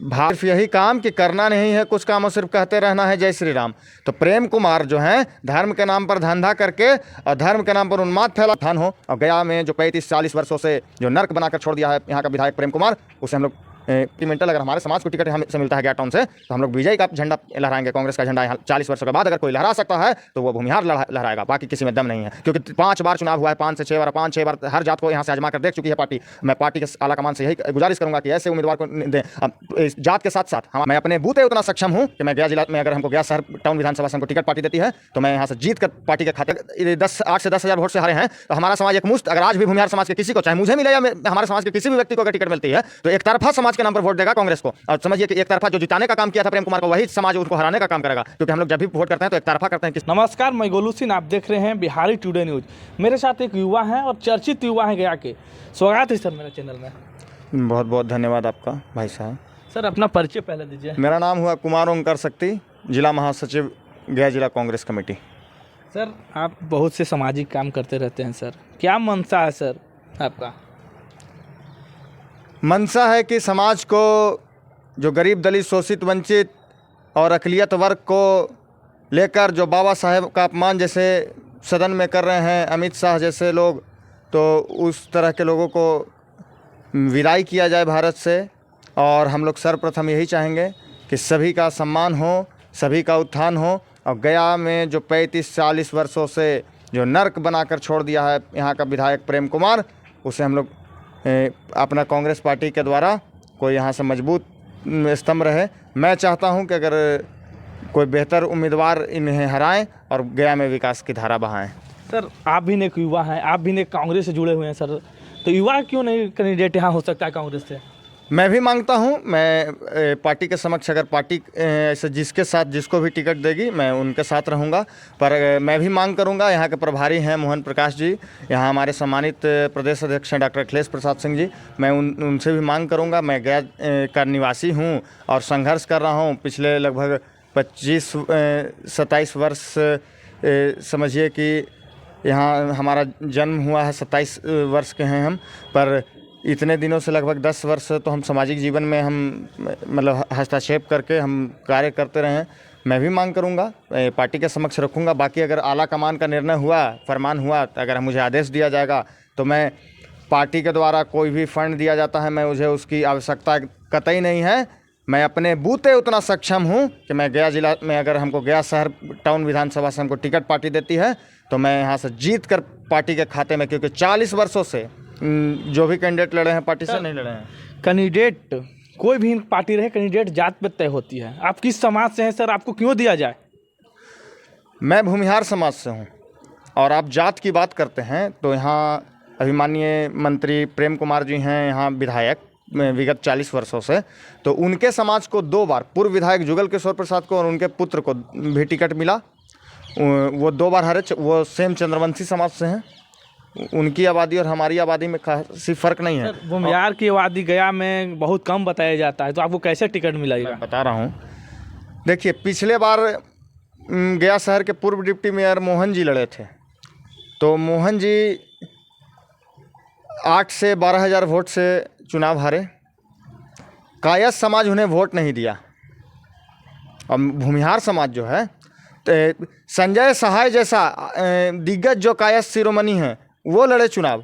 सिर्फ यही काम कि करना नहीं है कुछ काम और सिर्फ कहते रहना है जय श्री राम। तो प्रेम कुमार जो हैं धर्म के नाम पर धंधा करके और धर्म के नाम पर उन्माद फैला थान हो। और गया में जो 35-40 वर्षों से जो नर्क बनाकर छोड़ दिया है यहाँ का विधायक प्रेम कुमार, उसे हम लोग इंक्रीमेंटल अगर हमारे समाज को टिकट हमसे मिलता है गया टाउन से, तो हम लोग विजय का झंडा लहराएंगे। कांग्रेस का झंडा यहाँ 40 वर्षों के बाद अगर कोई लहरा सकता है तो वो भूमिहार लहराएगा, बाकी किसी में दम नहीं है। क्योंकि 5 बार चुनाव हुआ है, 5 से 6 बार, 5-6 बार हर जात को यहाँ से आजमा कर देख चुकी है पार्टी। मैं पार्टी के आला कमान से यही गुजारिश करूंगा कि ऐसे उम्मीदवार को दें। इस जात के साथ साथ मैं अपने बूथ उतना सक्षम हूँ कि मैं गया जिला में अगर हमको गया शहर टाउन विधानसभा से हमको टिकट पार्टी देती है तो मैं यहाँ से जीत कर पार्टी के खाते 8 से 10 हज़ार वोट से हारे हैं। तो हमारा समाज एक मुश्त, अगर आज भी भूमिहार समाज के किसी को, चाहे मुझे मिले या हमारे समाज के किसी भी व्यक्ति को अगर टिकट मिलती है तो एक तरफा समाज के नाम पर वोट देगा कांग्रेस को। और समझिए कि एक तरफा जो जिताने का काम किया था प्रेम कुमार को, वही समाज उनको हराने का काम करेगा। क्योंकि हम लोग जब भी वोट करते हैं तो एक तरफा करते हैं। नमस्कार, मैं गोलू सिंह, आप देख रहे हैं बिहारी टुडे न्यूज। मेरे साथ एक युवा हैं और चर्चित युवा हैं गया के। स्वागत है सर मेरे चैनल में। बहुत बहुत धन्यवाद आपका भाई साहब। सर अपना परिचय पहले दीजिए। मेरा नाम हुआ कुमार ओंकार शक्ति, जिला महासचिव गया जिला कांग्रेस कमेटी। सर आप बहुत से सामाजिक काम करते रहते हैं सर, क्या मंशा है सर आपका? मंशा है कि समाज को, जो गरीब दलित शोषित वंचित और अक़लियत वर्ग को लेकर जो बाबा साहेब का अपमान जैसे सदन में कर रहे हैं अमित शाह जैसे लोग, तो उस तरह के लोगों को विदाई किया जाए भारत से। और हम लोग सर्वप्रथम यही चाहेंगे कि सभी का सम्मान हो, सभी का उत्थान हो। और गया में जो 35-40 वर्षों से जो नर्क बनाकर छोड़ दिया है यहाँ का विधायक प्रेम कुमार, उसे हम लोग अपना कांग्रेस पार्टी के द्वारा कोई यहाँ से मजबूत स्तंभ रहे। मैं चाहता हूँ कि अगर कोई बेहतर उम्मीदवार इन्हें हराएं और गया में विकास की धारा बहाएं। सर आप भी एक युवा हैं, आप भी एक कांग्रेस से जुड़े हुए हैं सर, तो युवा क्यों नहीं कैंडिडेट यहाँ हो सकता है कांग्रेस से? मैं भी मांगता हूं, मैं पार्टी के समक्ष अगर पार्टी ऐसे जिसके साथ जिसको भी टिकट देगी मैं उनके साथ रहूंगा। पर मैं भी मांग करूंगा, यहाँ के प्रभारी हैं मोहन प्रकाश जी, यहाँ हमारे सम्मानित प्रदेश अध्यक्ष हैं डॉक्टर अखिलेश प्रसाद सिंह जी, मैं उनसे भी मांग करूंगा। मैं गया का निवासी हूँ और संघर्ष कर रहा हूँ पिछले लगभग 25-27 वर्ष। समझिए कि यहाँ हमारा जन्म हुआ है, 27 वर्ष के हैं हम, पर इतने दिनों से लगभग 10 वर्ष तो हम सामाजिक जीवन में हम मतलब हस्तक्षेप करके हम कार्य करते रहे हैं। मैं भी मांग करूंगा, पार्टी के समक्ष रखूंगा। बाकी अगर आला कमान का निर्णय हुआ, फरमान हुआ, तो अगर मुझे आदेश दिया जाएगा तो मैं पार्टी के द्वारा कोई भी फंड दिया जाता है, मैं मुझे उसकी आवश्यकता कतई नहीं है। मैं अपने बूते उतना सक्षम हूँ कि मैं गया जिला में अगर हमको गया शहर टाउन विधानसभा से हमको टिकट पार्टी देती है तो मैं यहाँ से जीत कर पार्टी के खाते में, क्योंकि 40 वर्षों से जो भी कैंडिडेट लड़े हैं पार्टी से नहीं लड़े हैं। कैंडिडेट कोई भी पार्टी रहे, कैंडिडेट जात पे तय होती है। आप किस समाज से हैं सर, आपको क्यों दिया जाए? मैं भूमिहार समाज से हूँ। और आप जात की बात करते हैं तो यहाँ अभिमाननीय मंत्री प्रेम कुमार जी हैं यहाँ विधायक विगत 40 वर्षों से, तो उनके समाज को 2 बार, पूर्व विधायक जुगल किशोर प्रसाद को और उनके पुत्र को भी टिकट मिला। वो 2 बार हारे। वो सेम चंद्रवंशी समाज से हैं। उनकी आबादी और हमारी आबादी में काफ़ी फ़र्क नहीं है। भूमिहार की आबादी गया में बहुत कम बताया जाता है, तो आपको कैसे टिकट मिला? मैं बता रहा हूँ, देखिए पिछले बार गया शहर के पूर्व डिप्टी मेयर मोहन जी लड़े थे, तो मोहन जी 8 से 12 हज़ार वोट से चुनाव हारे। कायस्थ समाज उन्हें वोट नहीं दिया। और भूमिहार समाज जो है, तो संजय सहाय जैसा दिग्गज जो कायस्थ शिरोमणि हैं वो लड़े चुनाव,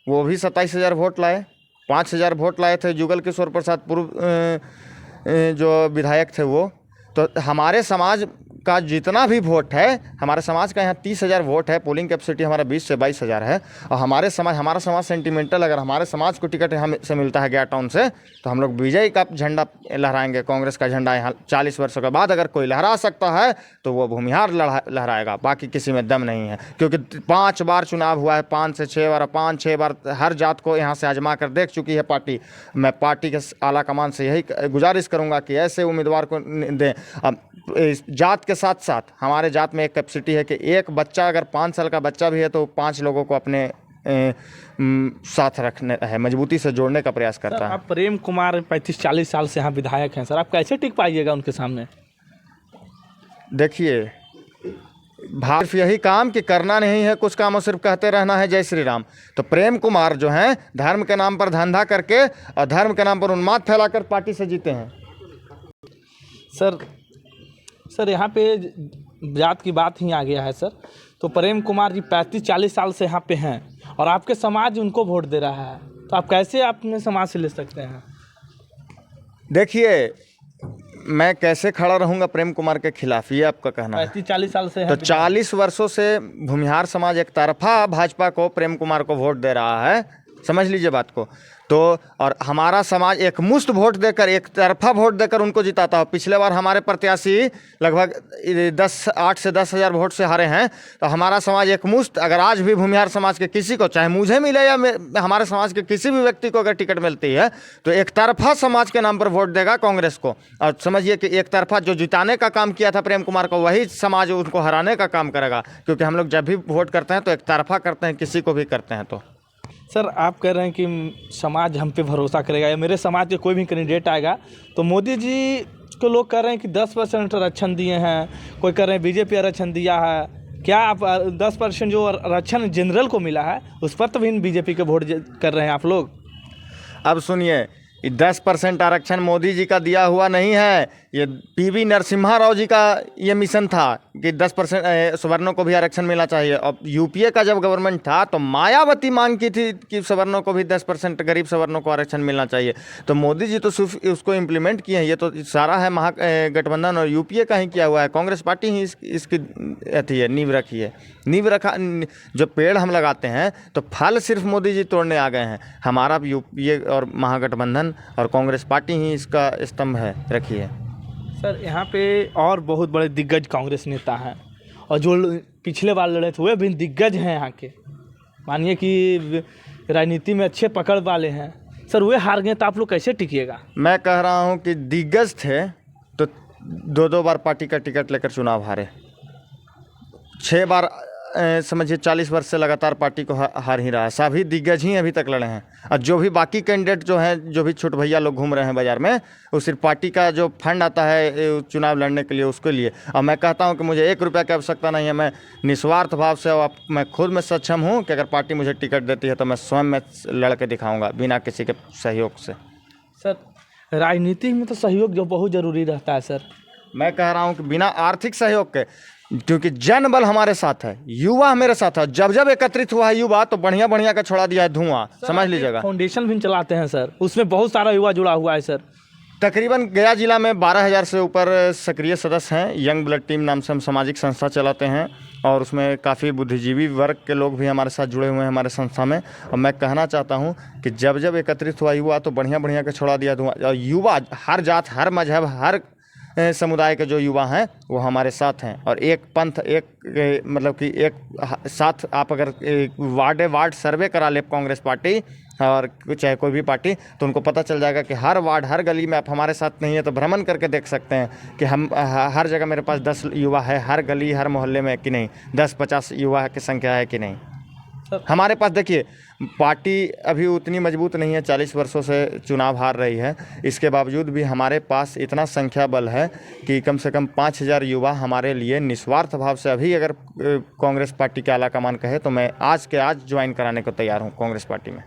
वो भी 27 हज़ार वोट लाए। 5 हज़ार वोट लाए थे जुगल किशोर प्रसाद पूर्व जो विधायक थे वो। तो हमारे समाज का जितना भी वोट है, हमारे समाज का यहाँ 30 हज़ार वोट है, पोलिंग कैपेसिटी हमारा 20 से 22 हज़ार है। और हमारा समाज सेंटिमेंटल, अगर हमारे समाज को टिकट हम से मिलता है गया टाउन से तो हम लोग विजय का झंडा लहराएंगे। कांग्रेस का झंडा यहाँ 40 वर्षों के बाद अगर कोई लहरा सकता है तो वो भूमिहार लहराएगा, बाकी किसी में दम नहीं है। क्योंकि 5 बार चुनाव हुआ है, 5 से 6 बार, 5-6 बार हर जात को यहाँ से आजमा कर देख चुकी है पार्टी। मैं पार्टी के आला कमान से यही गुजारिश करूँगा कि ऐसे उम्मीदवार को दें। अब इस जात के साथ साथ हमारे जात में एक कैपेसिटी है कि एक बच्चा अगर 5 साल का बच्चा भी है तो 5 लोगों को अपने साथ रखने है, मजबूती से जोड़ने का प्रयास करता है। आप प्रेम कुमार 35-40 साल से यहाँ विधायक हैं सर, आप कैसे टिक पाइएगा उनके सामने? देखिए, सिर्फ यही काम कि करना नहीं है कुछ काम और सिर्फ कहते रहना है जय श्री राम। तो प्रेम कुमार जो हैं धर्म के नाम पर धंधा करके और धर्म के नाम पर उन्माद फैलाकर पार्टी से जीते हैं। सर सर यहाँ पे जात की बात ही आ गया है सर। तो प्रेम कुमार जी 35-40 साल से यहाँ पे हैं और आपके समाज उनको वोट दे रहा है, तो आप कैसे अपने समाज से ले सकते हैं? देखिए, मैं कैसे खड़ा रहूँगा प्रेम कुमार के खिलाफ, ये आपका कहना है? 35-40 साल से तो 40 वर्षों से भूमिहार समाज एक तरफा भाजपा को, प्रेम कुमार को वोट दे रहा है, समझ लीजिए बात को। तो और हमारा समाज एक मुश्त वोट देकर, एक तरफा वोट देकर उनको जिताता हो। पिछले बार हमारे प्रत्याशी लगभग 8 से 10 हज़ार वोट से हारे हैं। तो हमारा समाज एक मुश्त, अगर आज भी भूमिहार समाज के किसी को, चाहे मुझे मिले या हमारे समाज के किसी भी व्यक्ति को अगर टिकट मिलती है, तो एक तरफा समाज के नाम पर वोट देगा कांग्रेस को। और समझिए कि एक तरफा जो जिताने का काम किया था प्रेम कुमार को, वही समाज उनको हराने का काम करेगा। क्योंकि हम लोग जब भी वोट करते हैं तो एक तरफा करते हैं, किसी को भी करते हैं। तो सर आप कह रहे हैं कि समाज हम पे भरोसा करेगा या मेरे समाज के कोई भी कैंडिडेट आएगा, तो मोदी जी को लोग कह रहे हैं कि 10% आरक्षण दिए हैं, कोई कह रहे हैं बीजेपी आरक्षण दिया है। क्या आप 10% जो आरक्षण जनरल को मिला है उस पर तो भी बीजेपी के वोट कर रहे हैं आप लोग? अब सुनिए, 10% आरक्षण मोदी जी का दिया हुआ नहीं है, ये पीवी नरसिम्हा राव जी का ये मिशन था कि 10% सवर्णों को भी आरक्षण मिलना चाहिए। अब यूपीए का जब गवर्नमेंट था तो मायावती मांग की थी कि सवर्णों को भी 10%, गरीब सवर्णों को आरक्षण मिलना चाहिए। तो मोदी जी तो सिर्फ उसको इम्प्लीमेंट किए हैं। ये तो सारा है महागठबंधन और यूपीए का ही किया हुआ है। कांग्रेस पार्टी ही इसकी अथी है, नींव रखी है। नींव रखा, जो पेड़ हम लगाते हैं तो फल सिर्फ मोदी जी तोड़ने आ गए हैं। हमारा यूपीए और महागठबंधन और कांग्रेस पार्टी ही इसका स्तंभ है, रखी है। सर यहाँ पे और बहुत बड़े दिग्गज कांग्रेस नेता हैं और जो पिछले बार लड़े थे वे भी दिग्गज हैं यहाँ के, मानिए कि राजनीति में अच्छे पकड़ वाले हैं। सर वे हार गए तो आप लोग कैसे टिकिएगा? मैं कह रहा हूँ कि दिग्गज थे तो 2-2 बार पार्टी का टिकट लेकर चुनाव हारे, 6 बार समझिए 40 वर्ष से लगातार पार्टी को हार ही रहा है। सभी दिग्गज ही अभी तक लड़े हैं। और जो भी बाकी कैंडिडेट जो हैं, जो भी छोटे भैया लोग घूम रहे हैं बाज़ार में, वो सिर्फ पार्टी का जो फंड आता है चुनाव लड़ने के लिए, उसके लिए। और मैं कहता हूं कि मुझे 1 रुपया की आवश्यकता नहीं है। मैं निस्वार्थ भाव से, और मैं खुद में सक्षम हूं कि अगर पार्टी मुझे टिकट देती है तो मैं स्वयं में लड़ के दिखाऊँगा बिना किसी के सहयोग से। सर राजनीति में तो सहयोग जो बहुत ज़रूरी रहता है सर। मैं कह रहा हूं कि बिना आर्थिक सहयोग के, क्योंकि जनबल हमारे साथ है, युवा मेरे साथ है। जब जब एकत्रित हुआ है युवा तो बढ़िया बढ़िया का छोड़ा दिया है धुआं, समझ लीजिएगा। फाउंडेशन भी चलाते हैं सर, उसमें बहुत सारा युवा जुड़ा हुआ है सर। तकरीबन गया जिला में 12,000 से ऊपर सक्रिय सदस्य हैं। यंग ब्लड टीम नाम से हम सामाजिक संस्था चलाते हैं और उसमें काफ़ी बुद्धिजीवी वर्ग के लोग भी हमारे साथ जुड़े हुए हैं हमारे संस्था में। और मैं कहना चाहता हूं कि जब जब एकत्रित हुआ युवा तो बढ़िया बढ़िया का छोड़ा दिया धुआं। और युवा हर जात, हर मजहब, हर समुदाय के जो युवा हैं वो हमारे साथ हैं। और एक पंथ, एक मतलब कि एक साथ, आप अगर वार्ड सर्वे करा ले कांग्रेस पार्टी और चाहे कोई भी पार्टी, तो उनको पता चल जाएगा कि हर वार्ड, हर गली में आप हमारे साथ नहीं है तो भ्रमण करके देख सकते हैं कि हम हर जगह मेरे पास 10 युवा है, हर गली हर मोहल्ले में कि नहीं, 10-50 युवा की संख्या है कि नहीं हमारे पास। देखिए, पार्टी अभी उतनी मजबूत नहीं है, 40 वर्षों से चुनाव हार रही है। इसके बावजूद भी हमारे पास इतना संख्या बल है कि कम से कम 5,000 युवा हमारे लिए निस्वार्थ भाव से, अभी अगर कांग्रेस पार्टी के आला कमान कहे तो मैं आज के आज ज्वाइन कराने को तैयार हूँ कांग्रेस पार्टी में।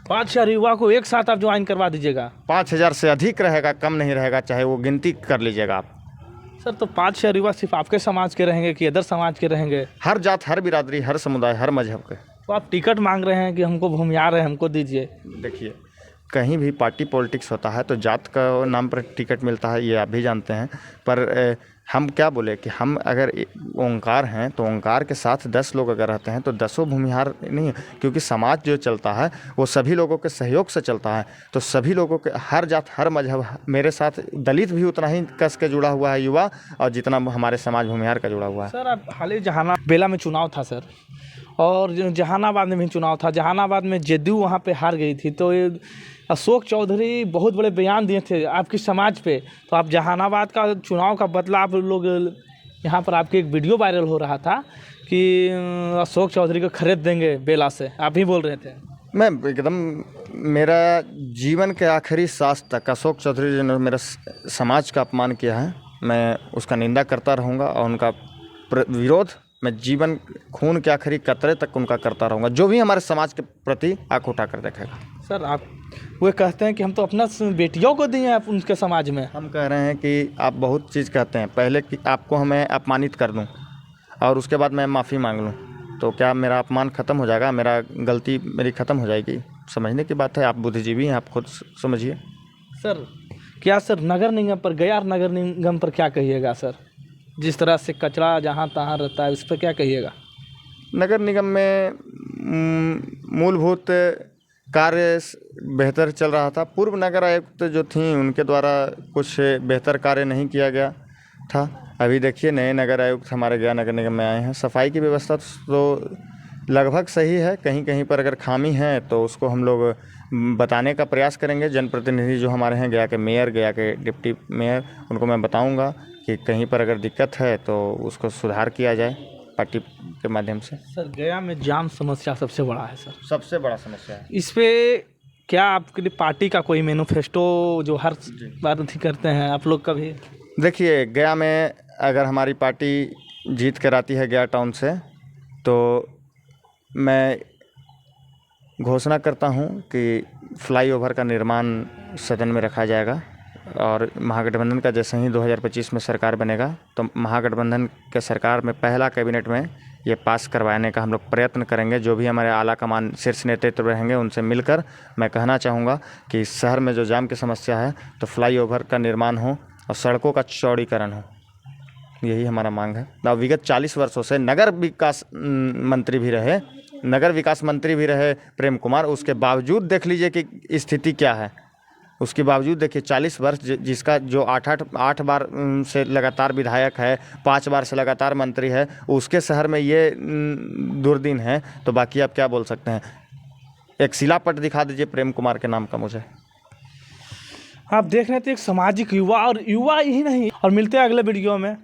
5,000 युवा को एक साथ आप ज्वाइन करवा दीजिएगा? 5,000 से अधिक रहेगा, कम नहीं रहेगा, चाहे वो गिनती कर लीजिएगा आप। सर तो 5,000 युवा सिर्फ आपके समाज के रहेंगे कि अदर समाज के रहेंगे? हर जात, हर बिरादरी, हर समुदाय, हर मजहब के। तो आप टिकट मांग रहे हैं कि हमको भूमिहार है, हमको दीजिए? देखिए, कहीं भी पार्टी पॉलिटिक्स होता है तो जात का नाम पर टिकट मिलता है, ये आप भी जानते हैं। पर हम क्या बोले कि हम अगर ओंकार हैं तो ओंकार के साथ 10 लोग अगर रहते हैं तो 10 भूमिहार नहीं है। क्योंकि समाज जो चलता है वो सभी लोगों के सहयोग से चलता है। तो सभी लोगों के, हर जात, हर मजहब, मेरे साथ दलित भी उतना ही कस के जुड़ा हुआ है युवा, और जितना हमारे समाज भूमिहार का जुड़ा हुआ है। सर आप हाल ही बेला में चुनाव था सर, और जहानाबाद में भी चुनाव था। जहानाबाद में जेडीयू वहाँ पे हार गई थी, तो ये अशोक चौधरी बहुत बड़े बयान दिए थे आपकी समाज पे। तो आप जहानाबाद का चुनाव का बदला आप लोग, यहाँ पर आपकी एक वीडियो वायरल हो रहा था कि अशोक चौधरी को खरीद देंगे बेला से, आप ही बोल रहे थे। मैं एकदम, मेरा जीवन के आखिरी सांस तक अशोक चौधरी जी ने मेरा समाज का अपमान किया है, मैं उसका निंदा करता रहूँगा और उनका विरोध मैं जीवन, खून के आखिरी कतरे तक उनका करता रहूँगा, जो भी हमारे समाज के प्रति आँख उठाकर देखेगा। सर आप वो कहते हैं कि हम तो अपना बेटियों को दिए हैं उनके समाज में। हम कह रहे हैं कि आप बहुत चीज़ कहते हैं, पहले कि आपको हमें अपमानित कर दूं और उसके बाद मैं माफ़ी मांग लूं, तो क्या मेरा अपमान ख़त्म हो जाएगा, मेरा गलती मेरी ख़त्म हो जाएगी? समझने की बात है, आप बुद्धिजीवी हैं, आप खुद समझिए। सर क्या सर नगर निगम पर, गया नगर निगम पर क्या कहिएगा सर? जिस तरह से कचरा जहाँ तहाँ रहता है, उस पर क्या कहिएगा? नगर निगम में मूलभूत कार्य बेहतर चल रहा था। पूर्व नगर आयुक्त जो थी उनके द्वारा कुछ बेहतर कार्य नहीं किया गया था। अभी देखिए नए नगर आयुक्त हमारे गया नगर निगम में आए हैं। सफाई की व्यवस्था तो लगभग सही है, कहीं कहीं पर अगर खामी है तो उसको हम लोग बताने का प्रयास करेंगे। जनप्रतिनिधि जो हमारे हैं, गया के मेयर, गया के डिप्टी मेयर, उनको मैं बताऊंगा कि कहीं पर अगर दिक्कत है तो उसको सुधार किया जाए पार्टी के माध्यम से। सर गया में जाम समस्या सबसे बड़ा है सर, सबसे बड़ा समस्या है। इस पे क्या आपके लिए पार्टी का कोई मैनिफेस्टो जो हर बार अथी करते हैं आप लोग कभी? देखिए गया में अगर हमारी पार्टी जीत कर आती है गया टाउन से, तो मैं घोषणा करता हूं कि फ्लाईओवर का निर्माण सदन में रखा जाएगा और महागठबंधन का जैसे ही 2025 में सरकार बनेगा तो महागठबंधन के सरकार में पहला कैबिनेट में ये पास करवाने का हम लोग प्रयत्न करेंगे। जो भी हमारे आला कमान शीर्ष नेतृत्व रहेंगे उनसे मिलकर मैं कहना चाहूँगा कि शहर में जो जाम की समस्या है तो फ्लाईओवर का निर्माण हो और सड़कों का चौड़ीकरण हो, यही हमारा मांग है। और विगत 40 वर्षों से नगर विकास मंत्री भी रहे प्रेम कुमार, उसके बावजूद देख लीजिए कि स्थिति क्या है। उसके बावजूद देखिए 40 वर्ष जिसका जो 8 बार से लगातार विधायक है, 5 बार से लगातार मंत्री है, उसके शहर में ये दुर्दिन है, तो बाकी आप क्या बोल सकते हैं। एक शिलापट दिखा दीजिए प्रेम कुमार के नाम का मुझे। आप देख रहे थे एक सामाजिक युवा, और युवा ही नहीं, और मिलते हैं अगले वीडियो में।